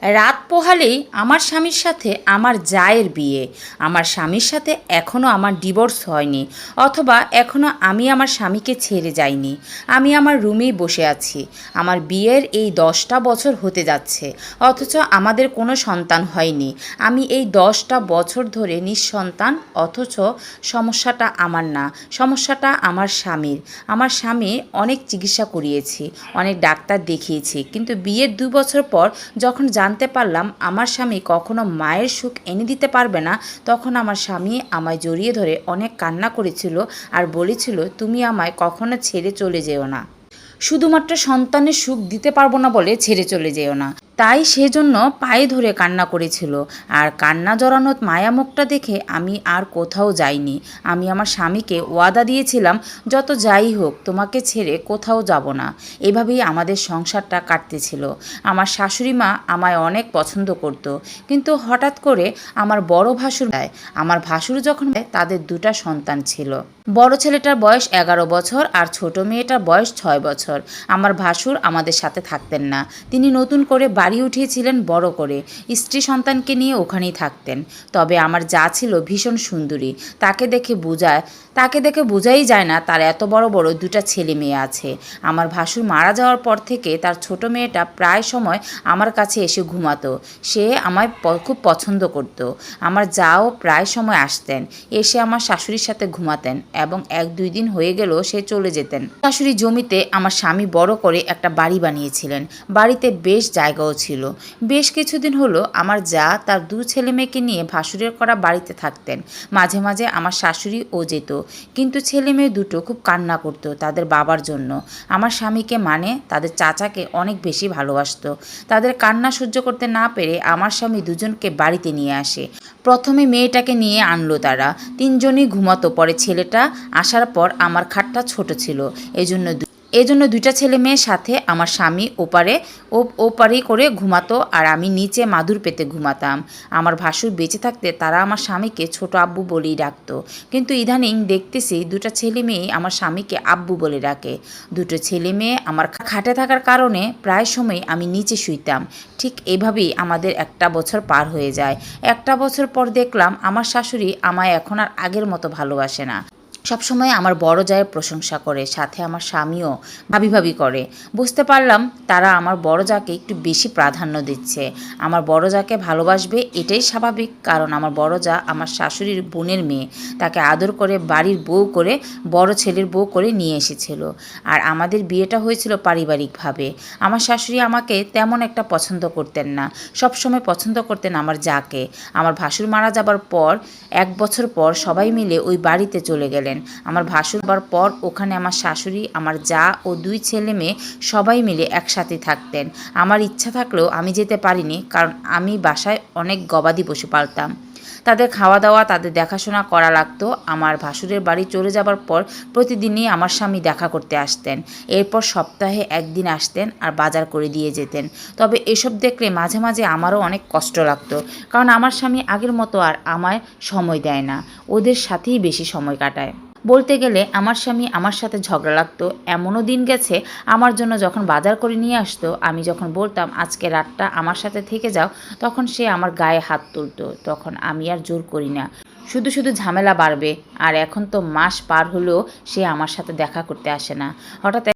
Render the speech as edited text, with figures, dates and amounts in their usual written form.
রাত পোহালেই আমার স্বামীর সাথে আমার জায়ের বিয়ে। আমার স্বামীর সাথে এখনও আমার ডিভোর্স হয়নি, অথবা এখনও আমি আমার স্বামীকে ছেড়ে যাইনি। আমি আমার রুমেই বসে আছি। আমার বিয়ের এই 10টা বছর হতে যাচ্ছে, অথচ আমাদের কোনো সন্তান হয়নি। আমি এই 10টা বছর ধরে নিঃসন্তান, অথচ সমস্যাটা আমার না, সমস্যাটা আমার স্বামীর। আমার স্বামী অনেক চিকিৎসা করিয়েছি, অনেক ডাক্তার দেখিয়েছি, কিন্তু বিয়ের 2 বছর পর যখন জানতে পারলাম আমার স্বামী কখনো মায়ের সুখ এনে দিতে পারবে না, তখন আমার স্বামী আমায় জড়িয়ে ধরে অনেক কান্না করেছিল আর বলেছিল, তুমি আমায় কখনো ছেড়ে চলে যেও না, শুধুমাত্র সন্তানের সুখ দিতে পারবো না বলে ছেড়ে চলে যেও না। তাই সেজন্য পায়ে ধরে কান্না করেছিল। আর কান্না জড়ানো মায়ামুখটা দেখে আমি আর কোথাও যাইনি। আমি আমার স্বামীকে ওয়াদা দিয়েছিলাম, যত যাই হোক তোমাকে ছেড়ে কোথাও যাব না। এভাবেই আমাদের সংসারটা কাটতেছিল। আমার শাশুড়ি মা আমায় অনেক পছন্দ করত, কিন্তু হঠাৎ করে আমার বড় ভাসুর আমার ভাসুর যখন তাদের 2টা সন্তান ছিল। বড় ছেলেটার বয়স 11 বছর আর ছোট মেয়েটার বয়স 6 বছর। আমার ভাসুর আমাদের সাথে থাকতেন না। তিনি নতুন করে বাড়ি উঠিয়েছিলেন বড় করে, স্ত্রী সন্তানকে নিয়ে ওখানেই থাকতেন। তবে আমার যা ছিল ভীষণ সুন্দরী। তাকে দেখে বোঝাই যায় না তার এত বড় বড় 2টা ছেলে মেয়ে আছে। আমার ভাসুর মারা যাওয়ার পর থেকে তার ছোট মেয়েটা প্রায় সময় আমার কাছে এসে ঘুমাতো। সে আমায় খুব পছন্দ করত। আমার যাও প্রায় সময় আসতেন, এসে আমার শাশুড়ির সাথে ঘুমাতেন, এবং 1-2 দিন হয়ে গেল সে চলে যেতেন। শাশুড়ি জমিতে আমার স্বামী বড় করে একটা বাড়ি বানিয়েছিলেন। বাড়িতে বেশ জায়গাও ছিল। বেশ কিছুদিন হলো আমার যা তার 2 ছেলে মেয়েকে নিয়ে ভাসুরের করা বাড়িতে থাকতেন। মাঝে মাঝে আমার শাশুড়িও যেত, কিন্তু ছেলে মেয়ে দুটো খুব কান্না করতো তাদের বাবার জন্য। আমার স্বামীকে মানে তাদের চাচাকে অনেক বেশি ভালোবাসতো। তাদের কান্না সহ্য করতে না পেরে আমার স্বামী দুজনকে বাড়িতে নিয়ে আসে। প্রথমে মেয়েটাকে নিয়ে আনলো তারা, 3জনই ঘুমাতো। পরে ছেলেটা আসার পর আমার খাটটা ছোট ছিল, এজন্য 2টা ছেলে মেয়ের সাথে আমার স্বামী ওপারেই করে ঘুমাতো, আর আমি নিচে মাদুর পেতে ঘুমাতাম। আমার ভাসুর বেঁচে থাকতে তারা আমার স্বামীকে ছোট আব্বু বলেই ডাকতো, কিন্তু ইদানিং দেখতেছি 2টা ছেলে মেয়ে আমার স্বামীকে আব্বু বলে ডাকে। 2টো ছেলে মেয়ে আমার খাটে থাকার কারণে প্রায় সময় আমি নিচে শুইতাম। ঠিক এভাবেই আমাদের 1টা বছর পার হয়ে যায়। 1টা বছর পর দেখলাম আমার শাশুড়ি আমায় এখন আর আগের মতো ভালোবাসে না। সবসময় আমার বড় জায়ের প্রশংসা করে, সাথে আমার স্বামীও ভাবি ভাবি করে। বুঝতে পারলাম তারা আমার বড় জাকে একটু বেশি প্রাধান্য দিচ্ছে। আমার বড় জাকে ভালোবাসবে এটাই স্বাভাবিক, কারণ আমার বড় জা আমার শাশুড়ির বোনের মেয়ে। তাকে আদর করে বাড়ির বউ করে, বড় ছেলের বউ করে নিয়ে এসেছিল। আর আমাদের বিয়েটা হয়েছিল পারিবারিকভাবে। আমার শাশুড়ি আমাকে তেমন একটা পছন্দ করতেন না, সবসময় পছন্দ করতেন আমার জাকে। আমার ভাসুর মারা যাবার পর 1 বছর পর সবাই মিলে ওই বাড়িতে চলে গেলেন। আমার ভাসুর যাবার পর ওখানে আমার শাশুড়ি, আমার জা ও 2 ছেলে মেয়ে সবাই মিলে একসাথে থাকতেন। আমার ইচ্ছা থাকলেও আমি যেতে পারিনি, কারণ আমি বাসায় অনেক গবাদি পশু পালতাম। তাদের খাওয়া দাওয়া, তাদের দেখাশোনা করা লাগতো। আমার ভাসুরের বাড়ি চলে যাবার পর প্রতিদিনই আমার স্বামী দেখা করতে আসতেন। এরপর সপ্তাহে 1 দিন আসতেন আর বাজার করে দিয়ে যেতেন। তবে এসব দেখলে মাঝে মাঝে আমারও অনেক কষ্ট লাগতো, কারণ আমার স্বামী আগের মতো আর আমায় সময় দেয় না, ওদের সাথেই বেশি সময় কাটায়। বলতে গেলে আমার স্বামী আমার সাথে ঝগড়া লাগতো। এমনও দিন গেছে আমার জন্য যখন বাজার করে নিয়ে আসতো, আমি যখন বলতাম আজকে রাতটা আমার সাথে থেকে যাও, তখন সে আমার গায়ে হাত তুলতো। তখন আমি আর জোর করি না, শুধু শুধু ঝামেলা বাড়বে। আর এখন তো মাস পার হলেও সে আমার সাথে দেখা করতে আসে না। হঠাৎ